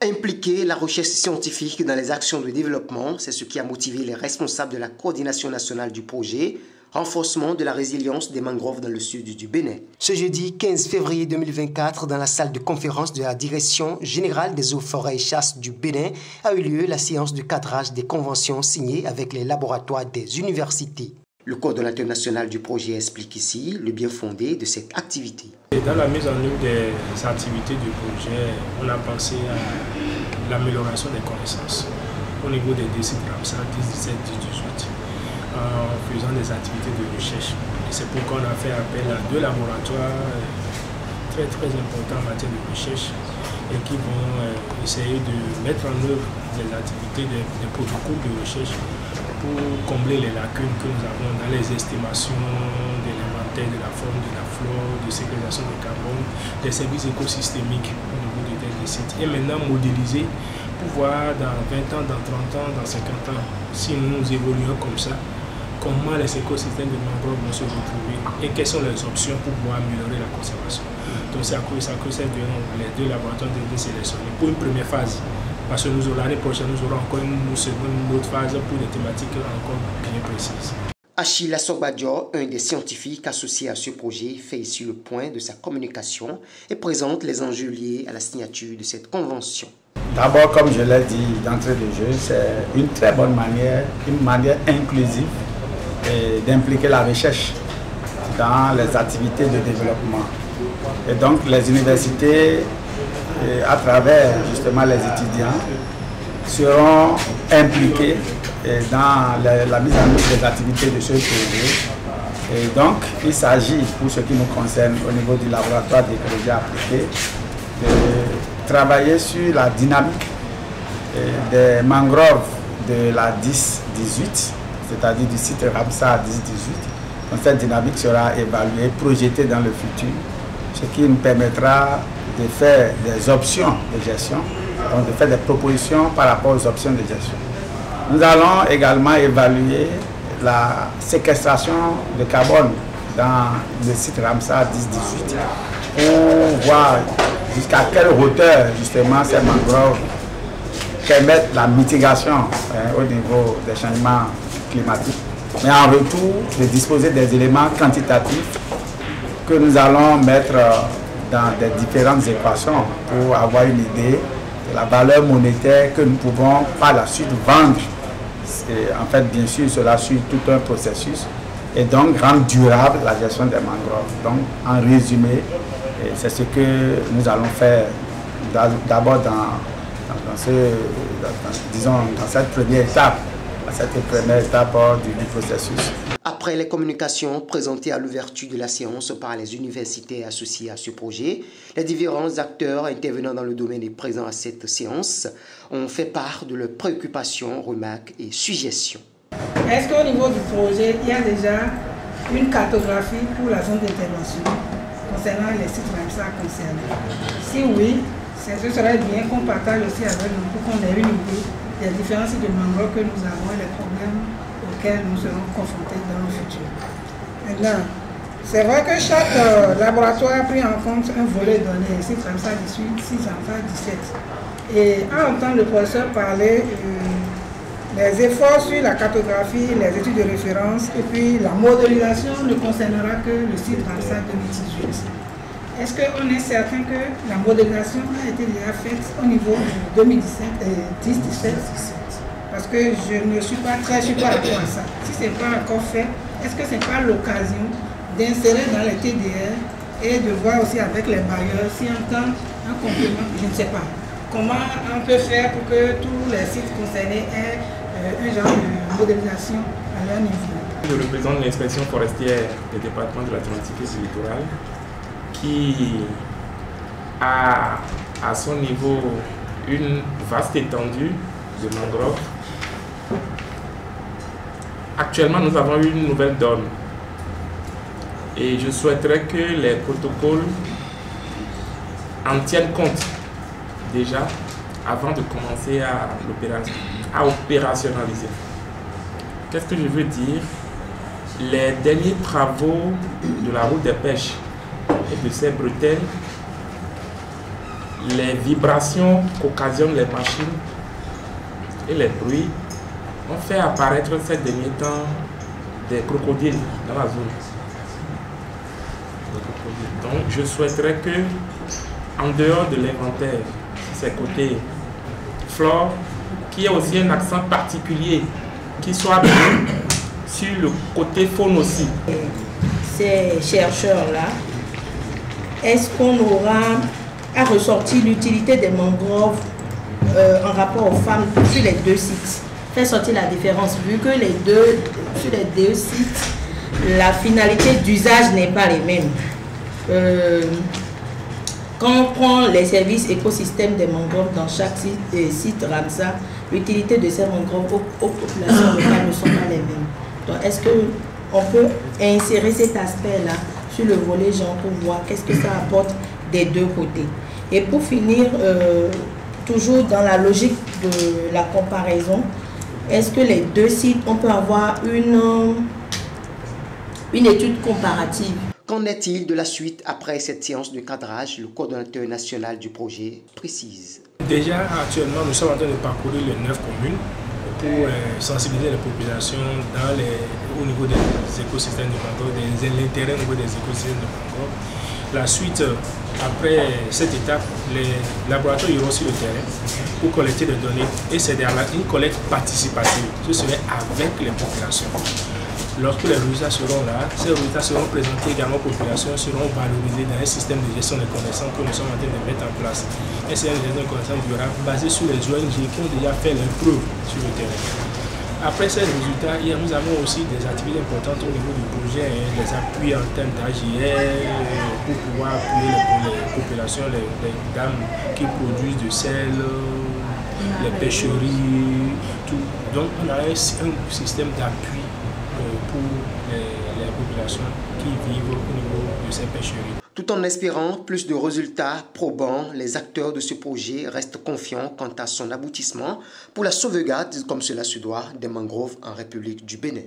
Impliquer la recherche scientifique dans les actions de développement, c'est ce qui a motivé les responsables de la coordination nationale du projet renforcement de la résilience des mangroves dans le sud du Bénin. Ce jeudi 15 février 2024, dans la salle de conférence de la Direction générale des eaux, forêts et chasses du Bénin, a eu lieu la séance de cadrage des conventions signées avec les laboratoires des universités. Le coordonnateur national du projet explique ici le bien fondé de cette activité. Dans la mise en œuvre des activités du projet, on a pensé à l'amélioration des connaissances au niveau des deux sites Ramsar 10, 17, 18, en faisant des activités de recherche. Et c'est pourquoi on a fait appel à deux laboratoires très importants en matière de recherche et qui vont essayer de mettre en œuvre des activités, des protocoles de recherche pour combler les lacunes que nous avons dans les estimations de l'inventaire de la faune, de la flore, de ségrégation de carbone, des services écosystémiques au niveau des sites. Et maintenant modéliser pour voir dans 20 ans, dans 30 ans, dans 50 ans, si nous évoluons comme ça, comment les écosystèmes de mangroves vont se retrouver et quelles sont les options pour pouvoir améliorer la conservation. Donc c'est à cause de les deux laboratoires de sélectionner pour une première phase. Parce que l'année prochaine, nous aurons encore une autre phase pour des thématiques encore bien précises. Achille Assogbadjo, un des scientifiques associés à ce projet, fait ici le point de sa communication et présente les enjeux liés à la signature de cette convention. D'abord, comme je l'ai dit d'entrée de jeu, c'est une très bonne manière, une manière inclusive d'impliquer la recherche dans les activités de développement. Et donc les universités, à travers justement les étudiants, seront impliqués dans la mise en œuvre des activités de ce projet. Et donc il s'agit, pour ce qui nous concerne au niveau du laboratoire d'écologie appliquée, de travailler sur la dynamique des mangroves de la 10-18, c'est-à-dire du site Ramsar 10-18. Donc cette dynamique sera évaluée, projetée dans le futur, ce qui nous permettra de faire des options de gestion, donc de faire des propositions par rapport aux options de gestion. Nous allons également évaluer la séquestration de carbone dans le site Ramsar 10-18 pour voir jusqu'à quelle hauteur justement ces mangroves permettent la mitigation au niveau des changements climatiques. Mais en retour, de disposer des éléments quantitatifs que nous allons mettre dans des différentes équations pour avoir une idée de la valeur monétaire que nous pouvons par la suite vendre. En fait, bien sûr, cela suit tout un processus et donc rendre durable la gestion des mangroves. Donc, en résumé, c'est ce que nous allons faire d'abord dans cette première étape du processus. Après les communications présentées à l'ouverture de la séance par les universités associées à ce projet, les différents acteurs intervenant dans le domaine et présents à cette séance ont fait part de leurs préoccupations, remarques et suggestions. Est-ce qu'au niveau du projet, il y a déjà une cartographie pour la zone d'intervention concernant les sites Ramsar concernés? Si oui, ce serait bien qu'on partage aussi avec nous pour qu'on ait une idée des différents sites de mangroves que nous avons et les problèmes auxquels nous serons confrontés dans le futur. Maintenant, c'est vrai que chaque laboratoire a pris en compte un volet donné, site Ramsar 18, site Ramsar 17. Et en entendant le professeur parler les efforts sur la cartographie, les études de référence et puis la modélisation ne concernera que le site Ramsar 2018. Est-ce qu'on est certain que la modélisation a été déjà faite au niveau de 2017 et 10-17? Parce que je ne suis pas très sûr par rapport à ça. Si ce n'est pas encore fait, est-ce que ce n'est pas l'occasion d'insérer dans les TDR et de voir aussi avec les bailleurs si on entend un complément, je ne sais pas. Comment on peut faire pour que tous les sites concernés aient un genre de modélisation à leur niveau? Je représente l'inspection forestière du département de l'Atlantique et du littoral qui a à son niveau une vaste étendue de mangroves. Actuellement, nous avons une nouvelle donne et je souhaiterais que les protocoles en tiennent compte déjà avant de commencer à opérationnaliser. Qu'est-ce que je veux dire? Les derniers travaux de la route des pêches et de ces bretelles les vibrations qu'occasionnent les machines et les bruits ont fait apparaître ces derniers temps des crocodiles dans la zone. Donc je souhaiterais que, en dehors de l'inventaire, ces côtés flore, qu'il y ait aussi un accent particulier qui soit mis sur le côté faune aussi. Ces chercheurs-là, est-ce qu'on aura à ressortir l'utilité des mangroves en rapport aux femmes sur les deux sites? Faire sortir la différence, vu que sur les deux sites, la finalité d'usage n'est pas les mêmes. Quand on prend les services écosystèmes des mangroves dans chaque site Ramsar, l'utilité de ces mangroves aux populations locales ne sont pas les mêmes. Donc, est-ce qu'on peut insérer cet aspect-là sur le volet genre pour voir qu'est-ce que ça apporte des deux côtés? Et pour finir, toujours dans la logique de la comparaison, est-ce que les deux sites, on peut avoir une étude comparative? Qu'en est-il de la suite après cette séance de cadrage? Le coordonnateur national du projet précise. Déjà, actuellement, nous sommes en train de parcourir les 9 communes pour sensibiliser les populations au niveau des écosystèmes de mangrove, l'intérêt au niveau des écosystèmes de mangrove. La suite, après cette étape, les laboratoires iront sur le terrain pour collecter des données et c'est une collecte participative. Ce serait avec les populations. Lorsque les résultats seront là, ces résultats seront présentés également aux populations, seront valorisés dans un système de gestion des connaissances que nous sommes en train de mettre en place. Un système de gestion des connaissances durable basé sur les ONG qui ont déjà fait leurs preuves sur le terrain. Après ces résultats, nous avons aussi des activités importantes au niveau du projet, des appuis en termes d'AGR pour pouvoir appuyer les populations, les dames qui produisent du sel, les pêcheries, tout. Donc on a un système d'appui pour les populations qui vivent au niveau de ces pêcheries. Tout en espérant plus de résultats probants, les acteurs de ce projet restent confiants quant à son aboutissement pour la sauvegarde, comme cela se doit, des mangroves en République du Bénin.